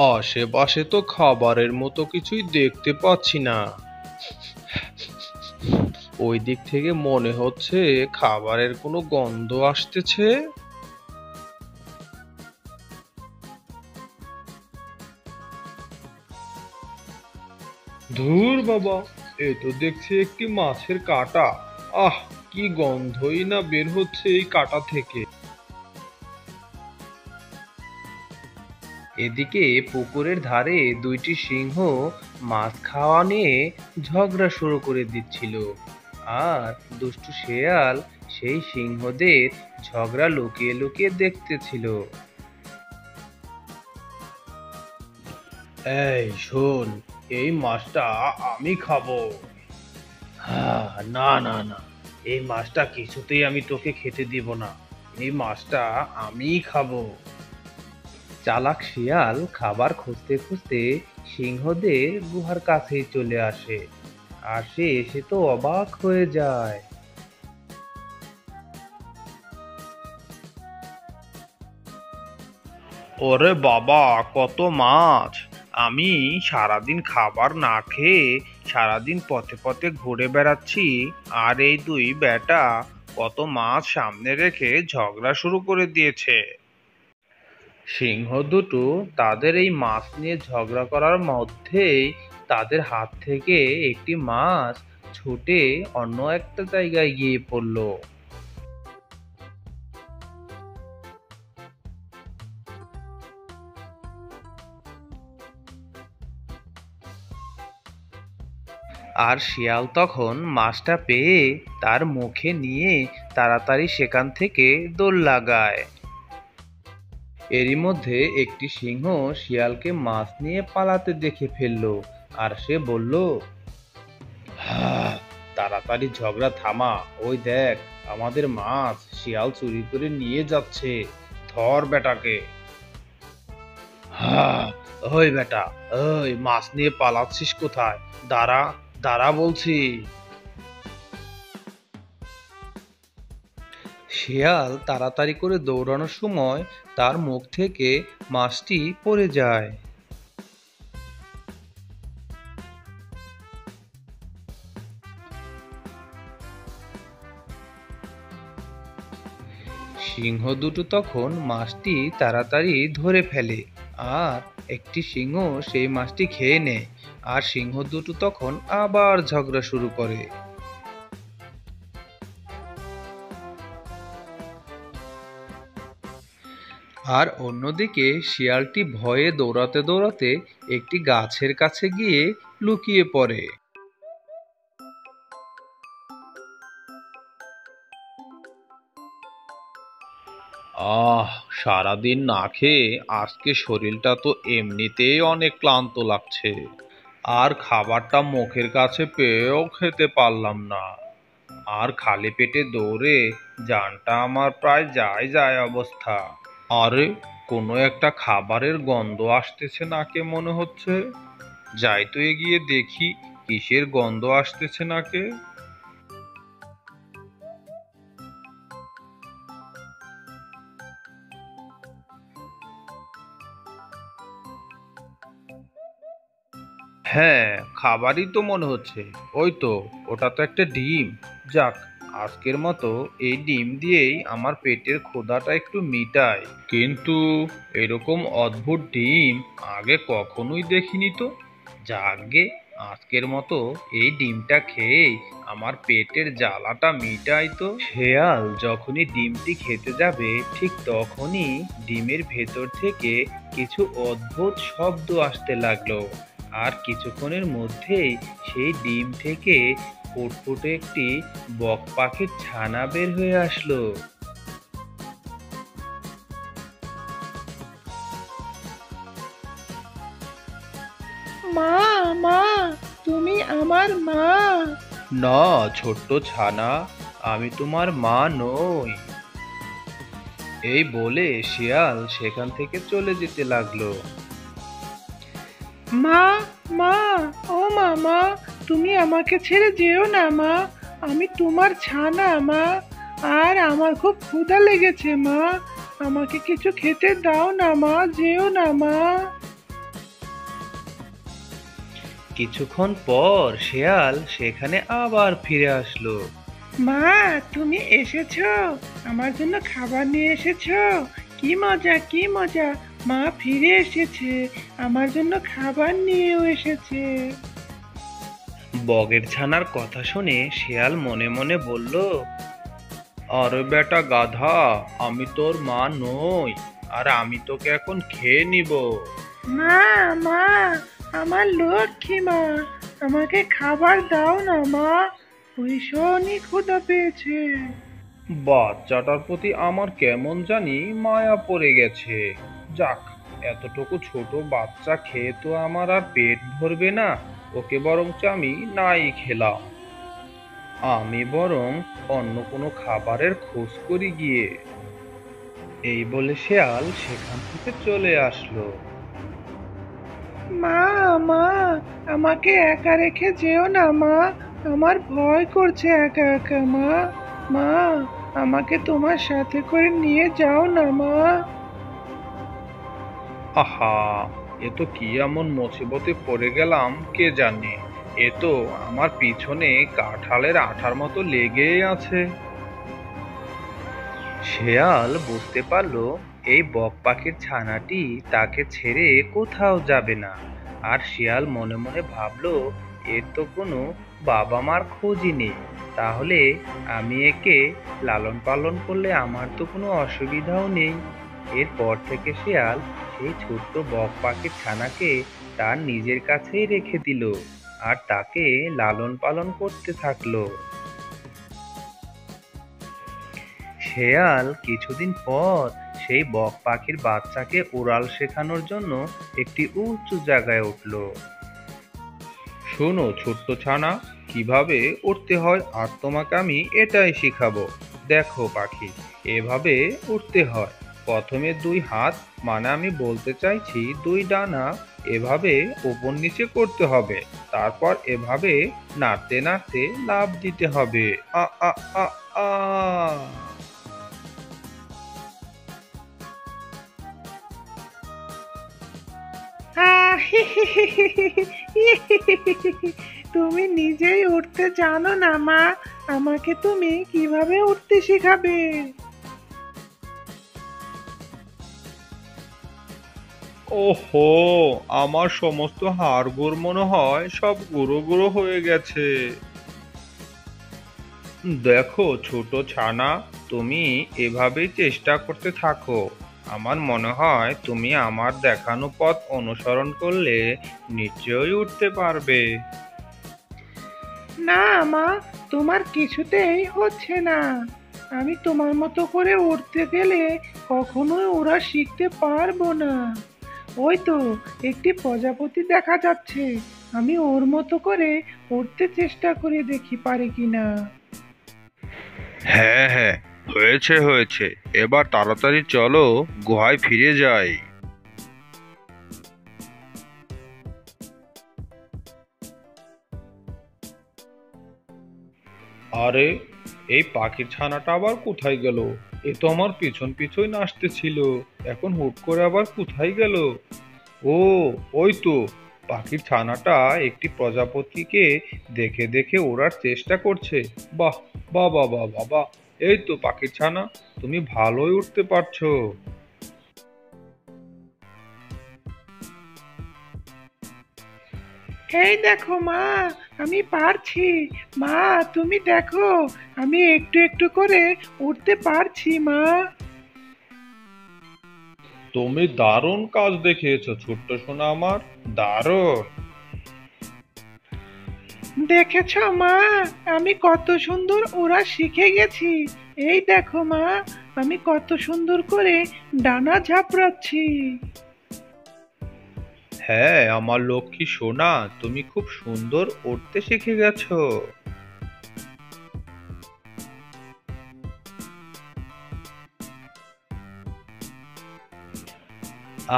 আশেপাশে তো খাবারের মতো কিছুই দেখতে পাচ্ছি না। ওই দিক থেকে মনে হচ্ছে খাবারের কোনো গন্ধ আসতেছে। ধুর বাবা, এ তো দেখছি একটি মাছের কাঁটা। আহ, কি গন্ধই না বের হচ্ছে এই কাঁটা থেকে। এদিকে পুকুরের ধারে দুইটি সিংহ মাছ খাওয়া নিয়ে ঝগড়া শুরু করে দিচ্ছিল। আর দুষ্টু শেয়াল সেই সিংহদের ঝগড়া লুকিয়ে লুকিয়ে দেখতেছিল। এই শোন, এই মাছটা আমি খাবো। হ্যাঁ, না না না, এই মাছটা কিছুতেই আমি তোকে খেতে দিব না। এই মাছটা আমিই খাবো। চালাক শিয়াল খাবার খুঁজতে খুঁজতে সিংহদের গুহার কাছেই চলে আসে। আর সে এসে তো অবাক হয়ে যায়। ওরে বাবা, কত মাছ! আমি সারাদিন খাবার না খেয়ে সারাদিন পথে পথে ঘুরে বেড়াচ্ছি, আর এই দুই বেটা কত মাছ সামনে রেখে ঝগড়া শুরু করে দিয়েছে। সিংহ দুটো তাদের এই মাছ নিয়ে ঝগড়া করার মধ্যেই তাদের হাত থেকে একটি মাছ ছুটে অন্য একটা জায়গায় গিয়ে পড়ল। আর শিয়াল তখন মাছটা পেয়ে তার মুখে নিয়ে তাড়াতাড়ি সেখান থেকে দৌড় লাগায়। এরই মধ্যে একটি সিংহ শিয়ালকে মাছ নিয়ে পালাতে দেখে ফেললো। আর সে বলল, হ্যাঁ, তাড়াতাড়ি ঝগড়া থামা। ওই দেখ, আমাদের মাছ শিয়াল চুরি করে নিয়ে যাচ্ছে। ধর বেটাকে। হ্যাঁ, ওই বেটা, ওই মাছ নিয়ে পালাচ্ছিস কোথায়? দাঁড়া, দাঁড়া বলছি। শিয়াল তাড়াতাড়ি করে দৌড়ানোর সময় তার মুখ থেকে মাছটি পড়ে যায়। সিংহ দুটো তখন মাছটি তাড়াতাড়ি ধরে ফেলে। আর একটি সিংহ সেই মাছটি খেয়ে নেয়। আর সিংহ দুটো তখন আবার ঝগড়া শুরু করে। আর অন্যদিকে শিয়ালটি ভয়ে দৌড়াতে দৌড়াতে একটি গাছের কাছে গিয়ে লুকিয়ে পড়ে। আহ, সারাদিন না খেয়ে আজকে শরীরটা তো এমনিতেই অনেক ক্লান্ত লাগছে। আর খাবারটা মুখের কাছে পেয়েও খেতে পারলাম না। আর খালি পেটে দৌড়ে জানটা আমার প্রায় যায় যায় অবস্থা। আরে, কোনো একটা খাবারের গন্ধ আসতেছে নাকে মনে হচ্ছে। যাই তো এগিয়ে দেখি কিসের গন্ধ আসতেছে নাকে। হ্যাঁ, খাবারই তো মনে হচ্ছে। ওই তো, ওটা তো একটা ডিম। যাক, আজকের মতো এই ডিম দিয়েই আমার পেটের ক্ষুধাটা একটু মিটাই। কিন্তু এরকম অদ্ভুত ডিম আগে কখনোই দেখিনি তো। যাকগে, আজকের মতো এই ডিমটা খেয়েই আমার পেটের জ্বালাটা মিটাই তো। শেয়াল যখনই ডিমটি খেতে যাবে ঠিক তখনই ডিমের ভেতর থেকে কিছু অদ্ভুত শব্দ আসতে লাগলো। আর কিছুক্ষণের মধ্যেই সেই ডিম থেকে ফুটফুটে একটি বক পাখির ছানা বের হয়ে আসলো। মা, মা, তুমি আমার মা? না ছোট্ট ছানা, আমি তোমার মা নই। এই বলে শিয়াল সেখান থেকে চলে যেতে লাগলো। মা, মা, ও মামা, তুমি আমাকে ছেড়ে যেও না মা। আমি তোমার ছানা মা। আর আমার খুব ক্ষুধা লেগেছে মা। আমাকে কিছু খেতে দাও না মা, যেও না মা। কিছুক্ষণ পর শেয়াল সেখানে আবার ফিরে আসলো। মা, তুমি এসেছো? আমার জন্য খাবার নিয়ে এসেছো? কি মজা, কি মজা! মা ফিরে এসেছে, আমার জন্য খাবার নিয়েও এসেছে। বগের ছানার কথা শুনে শেয়াল মনে মনে বলল, আরে বেটা গাধা, আমি তোর মা নই, আর আমি তোকে এখন খেয়ে নিব। মা, মা, আমার লক্ষ্মী মা, আমাকে খাবার দাও না মা, ভীষণই ক্ষুধা পেয়েছে। বাচ্চাটার প্রতি আমার কেমন জানি মায়া পড়ে গেছে। যাক, এতটুকু ছোট বাচ্চা খেয়ে তো আমার আর পেট ভরবে না, ওকে বরঞ্চ আমি নাই খেলাম। আমি বরং অন্য কোনো খাবারের খোঁজ করি গিয়ে। এই বলে শেয়াল সেখান থেকে চলে আসলো। মা, মা, আমাকে একা রেখে যেও না মা, আমার ভয় করছে একা একা মা। মা, আমাকে তোমার সাথে করে নিয়ে যাও না মা। আহা, এ তো কি এমন মুসিবতে পড়ে গেলাম কে জানে। এ তো আমার পিছনে কাঁঠালের আঠার মতো লেগেই আছে। শেয়াল বুঝতে পারলো এই বক পাখির ছানাটি তাকে ছেড়ে কোথাও যাবে না। আর শিয়াল মনে মনে ভাবলো, এর তো কোনো বাবা মার খোঁজই নেই, তাহলে আমি একে লালন পালন করলে আমার তো কোনো অসুবিধাও নেই। এরপর থেকে শিয়াল সেই ছোট্ট বক পাখির ছানাকে তার নিজের কাছেই রেখে দিল আর তাকে লালন পালন করতে থাকলো। শেয়াল কিছুদিন পর সেই বক পাখির বাচ্চাকে উড়াল শেখানোর জন্য একটি উঁচু জায়গায় উঠল। শোনো ছোট্ট ছানা, কিভাবে উড়তে হয় আর তোমাকে আমি এটাই শিখাবো। দেখো পাখি, এভাবে উড়তে হয়। প্রথমে দুই হাত, মানে আমি বলতে চাইছি দুই ডানা, এভাবে উপর নিচে করতে হবে। তারপর এভাবে নাড়তে নাড়তে লাফ দিতে হবে। আ আ আ আ আহ, হি, হি, হি, হি, হি, হি, হি, হি, হি, হি, হি। তুমি নিজেই উঠতে জানো না মা, আমাকে তুমি কিভাবে উঠতে শেখাবে? ওহো, আমার সমস্ত হাড়গোড় মনে হয় সব গুঁড়ো গুঁড়ো হয়ে গেছে। দেখো ছোট ছানা, তুমি এভাবেই চেষ্টা করতে থাকো। আমার মনে হয় তুমি আমার দেখানো পথ অনুসরণ করলে নিশ্চয়ই উঠতে পারবে। না মা, তোমার কিছুতেই হচ্ছে না। আমি তোমার মতো করে উড়তে গেলে কখনোই ওরা শিখতে পারবো না। ওই তো একটি প্রজাপতি দেখা যাচ্ছে, আমি ওর মতো করে উড়তে চেষ্টা করে দেখি পারি কিনা। হ্যাঁ হ্যাঁ, হয়েছে হয়েছে, এবার তাড়াতাড়ি চলো, গুহায় ফিরে যাই। আরে, এই পাখির ছানাটা আবার কোথায় গেল? এ তো আমার পিছন পিছন আসতেছিল, এখন হুট করে আবার কোথায় গেল? ও, ওই তো পাখির ছানাটা একটি প্রজাপতিকে দেখে দেখে ওড়ার চেষ্টা করছে। বাহ, বাহ বাহ বাহ বাহ বাহ! এই তো পাখির ছানা, তুমি ভালোই উঠতে পারছো। এই দেখো মা, আমি পারছি। মা, তুমি দেখো, আমি একটু একটু করে উঠতে পারছি মা। তুমি দারুণ কাজ দেখিয়েছো ছোট্ট সোনা আমার, দারুণ। দেখেছো মা, আমি কত সুন্দর ওরা শিখে গেছি। এই দেখো মা, আমি কত সুন্দর করে ডানা ঝাপড়াচ্ছি। হ্যাঁ আমার লক্ষ্মী সোনা, তুমি খুব সুন্দর উঠতে শিখে গেছো।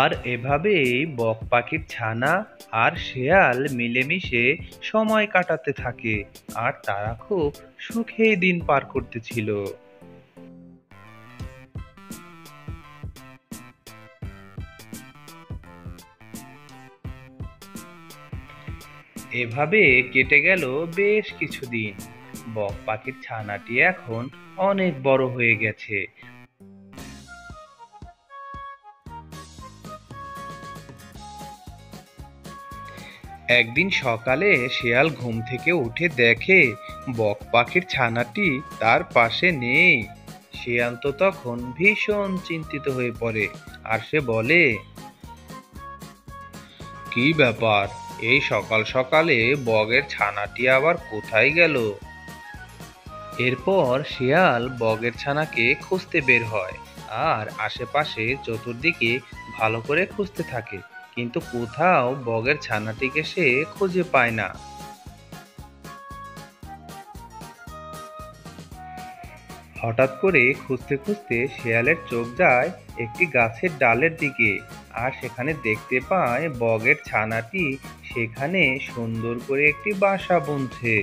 আর এভাবেই বক পাখির ছানা আর শেয়াল মিলেমিশে সময় কাটাতে থাকে, আর তারা খুব সুখেই দিন পার করতেছিল। এভাবে কেটে গেল বেশ কিছুদিন। বক পাখির ছানাটি এখন অনেক বড় হয়ে গেছে। একদিন সকালে শিয়াল ঘুম থেকে উঠে দেখে বক পাখির ছানাটি তার পাশে নেই। শিয়াল তো তখন ভীষণ চিন্তিত হয়ে পড়ে, আর সে বলে, কি ব্যাপার, এই সকাল সকালে বগের ছানাটি আবার কোথায় গেল? এরপর শিয়াল বগের ছানাকে খুঁজতে বের হয় আর আশেপাশে চতুর্দিকে ভালো করে খুঁজতে থাকে, কিন্তু কোথাও বগের ছানাটিকে সে খুঁজে পায় না। হঠাৎ করে খুঁজতে খুঁজতে শিয়ালের চোখ যায় একটি গাছের ডালের দিকে, আর সেখানে দেখতে পায় বগের ছানাটি সেখানে সুন্দর করে একটি বাসা বুনছে।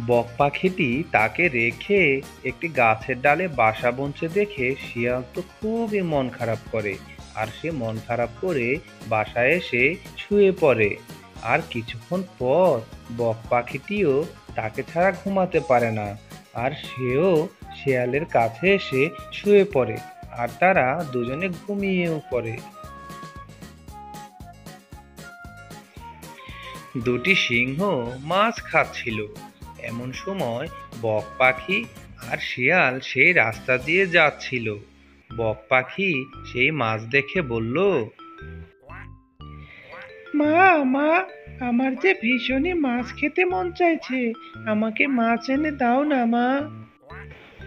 বক পাখিটি তাকে রেখে একটি গাছের ডালে বাসা বুনছে দেখে শিয়াল তো খুবই মন খারাপ করে, আর সে মন খারাপ করে বাসায় এসে শুয়ে পড়ে। আর কিছুক্ষণ পর বক পাখিটিও তাকে ছাড়া ঘুমাতে পারে না, আর সেও শিয়ালের কাছে এসে শুয়ে পড়ে, আর তারা দুজনে ঘুমিয়েও পড়ে। দুটি সিংহ মাছ খাচ্ছিল। এমন সময় বক পাখি আর শিয়াল সেই রাস্তা দিয়ে যাচ্ছিল। বক পাখি সেই মাছ দেখে বলল, মা মা, আমার যে ভীষণই মাছ খেতে মন চাইছে, আমাকে মাছ এনে দাও না মা।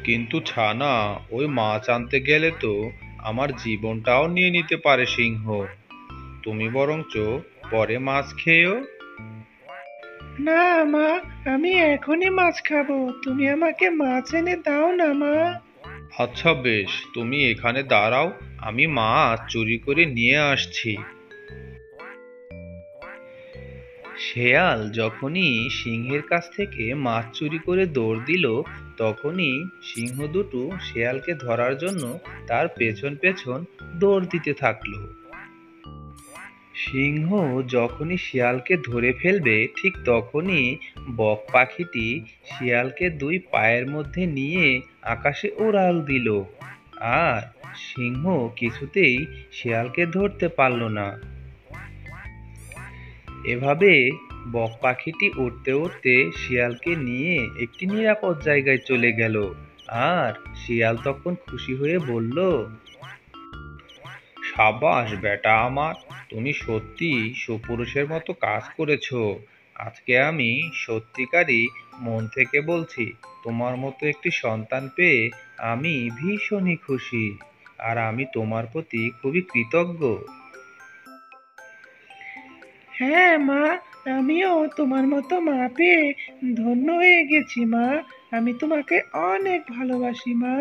কিন্তু ছানা, ওই মাছ আনতে গেলে তো আমার জীবনটাও নিয়ে নিতে পারে সিংহ। তুমি বরঞ্চ পরে মাছ খেয়েও। না মা, আমি এখনই মাছ খাবো, তুমি আমাকে মাছ এনে দাও না মা। আচ্ছা বেশ, তুমি এখানে দাঁড়াও, আমি মাছ চুরি করে নিয়ে আসছি। শেয়াল যখনই সিংহের কাছ থেকে মাছ চুরি করে দৌড় দিল, তখনই সিংহ দুটো শেয়ালকে ধরার জন্য তার পেছন পেছন দৌড় দিতে থাকলো। সিংহ যখনই শিয়ালকে ধরে ফেলবে, ঠিক তখনই বক পাখিটি শিয়ালকে দুই পায়ের মধ্যে নিয়ে আকাশে উড়াল দিল। আর সিংহ কিছুতেই শিয়ালকে ধরতে পারল না। এভাবে বক পাখিটি উড়তে উড়তে শিয়ালকে নিয়ে একটি নিরাপদ জায়গায় চলে গেল। আর শিয়াল তখন খুশি হয়ে বলল, সাবাস বেটা আমার, তুমি সত্যি সুপুরুষের মতো কাজ করেছো। আজকে আমি সত্যিকারই মন থেকে বলছি, তোমার মতো একটি সন্তান পেয়ে আমি ভীষণই খুশি, আর আমি তোমার প্রতি খুবই কৃতজ্ঞ। হ্যাঁ মা, আমিও তোমার মতো মা পেয়ে ধন্য হয়ে গেছি মা। আমি তোমাকে অনেক ভালোবাসি মা।